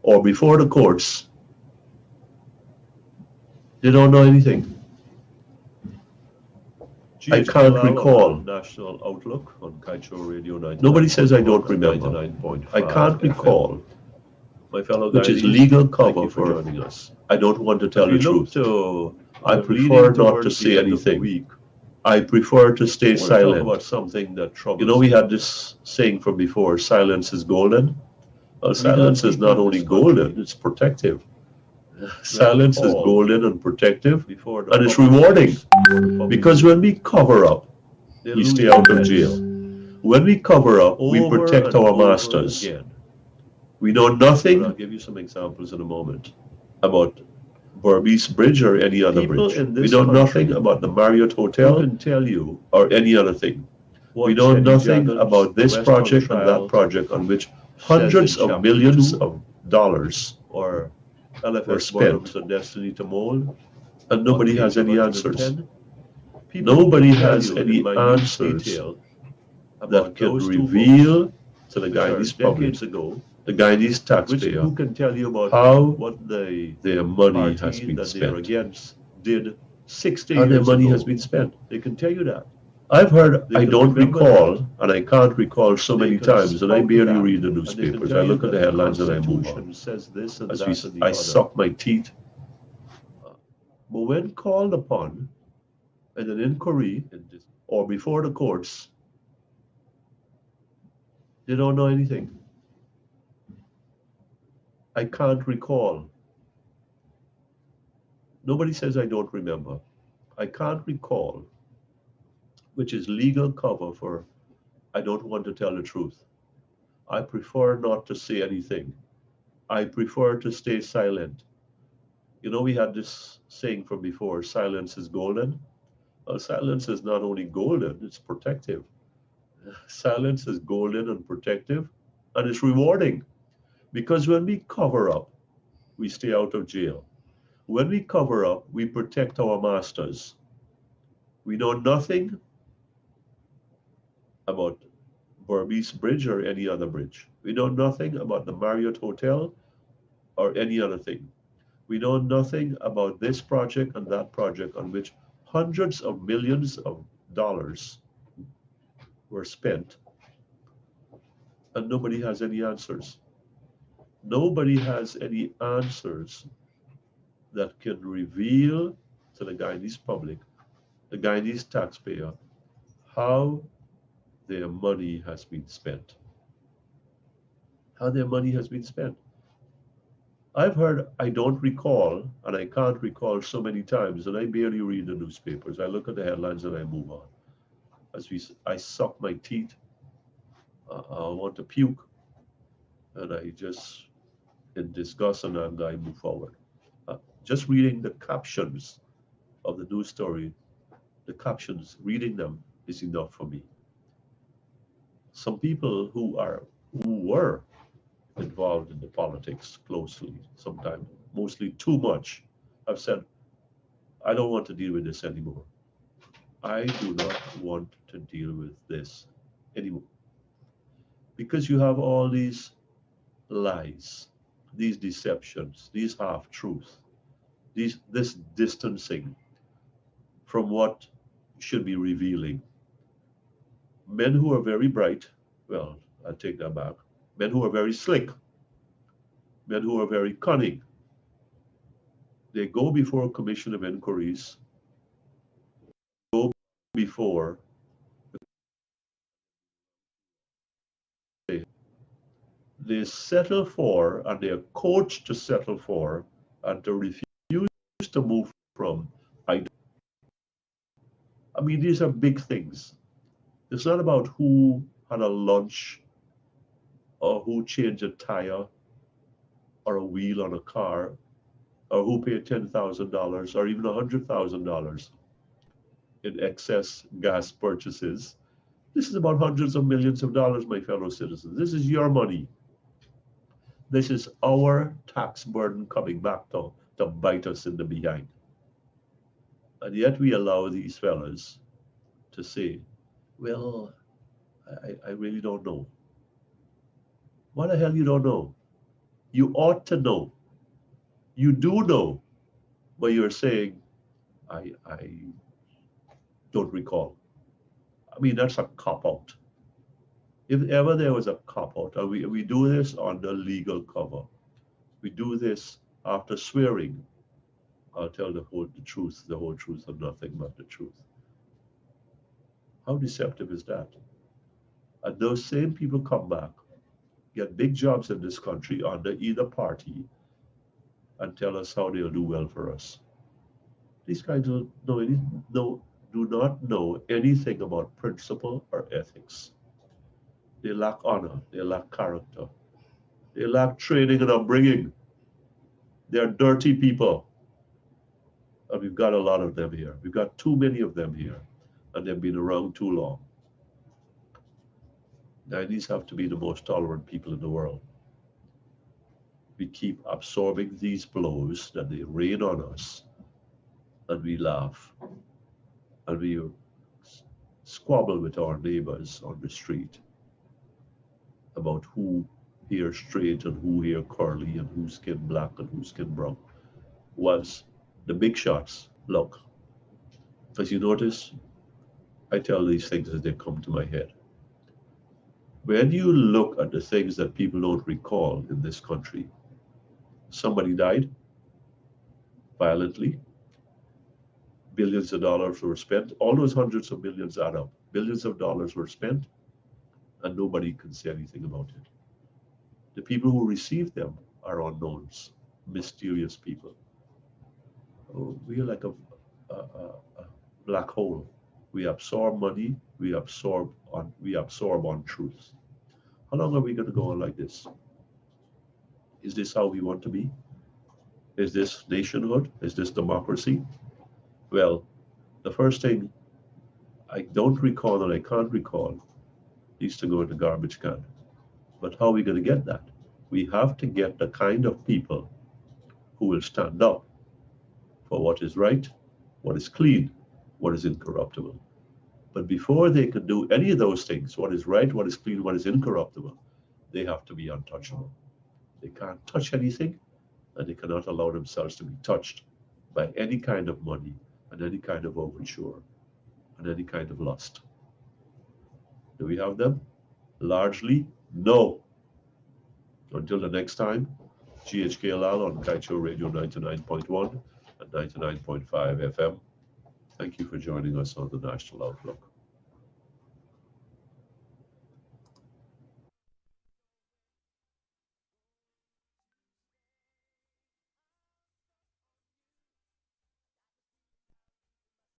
or before the courts, they don't know anything. I GHK can't Lall on recall. the National Outlook on Kaieteur Radio 99. Nobody says I don't remember. 99.5 I can't FM. recall, My fellow which is guides, legal thank cover you for for joining us. I don't want to As tell we the look truth. to I leading prefer not to towards say the end of the anything. week, I prefer to stay I want to talk silent. about something that troubles You know, we had this saying from before, silence is golden. Well, silence is not only golden, it's protective. Silence is golden and protective, before the and it's public rewarding. news, the public Because when we cover up, they we lose stay their out of heads jail. When we cover up, we over protect and our over masters. again. We know And I'll nothing give you some examples in a moment. about Berbice Bridge or any other People bridge. in We this know country nothing about the Marriott Who Hotel can tell you or any other thing. what We know Jenny nothing Jacobs, about the this West Hunt project and that trial, project on which says hundreds in of chapter millions 2, of dollars or were LFS spent, Burnham's A Destiny to Mold, and on nobody page has any answers. 110. People Nobody can tell has you any in minute answers detail that about can those two votes, reveal to the which are Guyanese public, decades ago, the Guyanese which taxpayer, who can tell you about how what the their money has party been that they're spent. against did 60 How their years money ago. has been spent. They can tell you that. I've heard, They I can don't remember recall, and I can't recall so They many can times that I spout barely that, read the and they can newspapers. tell I you look at that the the headlines and I move on. Constitution says this and As that and the I other. suck my teeth. But when called upon in an inquiry Or before the courts, they don't know anything. I can't recall. Nobody says I don't remember. I can't recall, which is legal cover for I don't want to tell the truth. I prefer not to say anything. I prefer to stay silent. You know, we had this saying from before, silence is golden. Well, silence is not only golden, it's protective. Silence is golden and protective, and it's rewarding. Because when we cover up, we stay out of jail. When we cover up, we protect our masters. We know nothing about Berbice Bridge or any other bridge. We know nothing about the Marriott Hotel or any other thing. We know nothing about this project and that project on which hundreds of millions of dollars were spent, and nobody has any answers. Nobody has any answers that can reveal to the Guyanese public, the Guyanese taxpayer, how their money has been spent. How their money has been spent. I've heard, I don't recall, and I can't recall so many times that I barely read the newspapers. I look at the headlines and I move on. I suck my teeth, I want to puke, and I just, in disgust and anger, I move forward. Just reading the captions of the news story, the captions, reading them is enough for me. Some people who were involved in the politics closely, sometimes mostly too much, have said, I don't want to deal with this anymore. I do not want to deal with this anymore. Because you have all these lies, these deceptions, these half truths, this distancing from what should be revealing. Men who are very bright, well, I take that back. Men who are very slick, men who are very cunning, they go before a commission of inquiries, go before they settle for, and they are coached to settle for, and to refuse to move from. I mean, these are big things. It's not about who had a lunch or who changed a tire or a wheel on a car or who paid $10,000 or even $100,000 in excess gas purchases. This is about hundreds of millions of dollars, my fellow citizens. This is your money. This is our tax burden coming back to bite us in the behind. And yet we allow these fellas to say, well, I really don't know. What the hell you don't know? You ought to know. You do know, but you're saying, I don't recall. I mean, that's a cop-out. If ever there was a cop-out, and we do this under legal cover, we do this after swearing, I'll tell the truth, the whole truth, and nothing but the truth. How deceptive is that? And those same people come back, get big jobs in this country under either party, and tell us how they'll do well for us. These guys do not know anything about principle or ethics. They lack honor, they lack character, they lack training and upbringing. They're dirty people. And we've got a lot of them here. We've got too many of them here, and they've been around too long. Now, these have to be the most tolerant people in the world. We keep absorbing these blows that they rain on us, and we laugh, and we squabble with our neighbors on the street about who here straight and who here curly and who skin black and who skin brown. Was the big shots, look, as you notice, I tell these things as they come to my head. When you look at the things that people don't recall in this country, somebody died violently, billions of dollars were spent, all those hundreds of millions add up, billions of dollars were spent, and nobody can say anything about it. The people who received them are unknowns, mysterious people. Oh, we are like a black hole. We absorb money, we absorb untruth. How long are we going to go on like this? Is this how we want to be? Is this nationhood? Is this democracy? Well, the first thing I don't recall and I can't recall needs to go in the garbage can. But how are we going to get that? We have to get the kind of people who will stand up for what is right, what is clean, what is incorruptible. But before they can do any of those things, what is right, what is clean, what is incorruptible, they have to be untouchable. They can't touch anything, and they cannot allow themselves to be touched by any kind of money and any kind of overture and any kind of lust. Do we have them? Largely, no. Until the next time, GHK Lall on Kaieteur Radio 99.1 and 99.5 FM. Thank you for joining us on the National Outlook.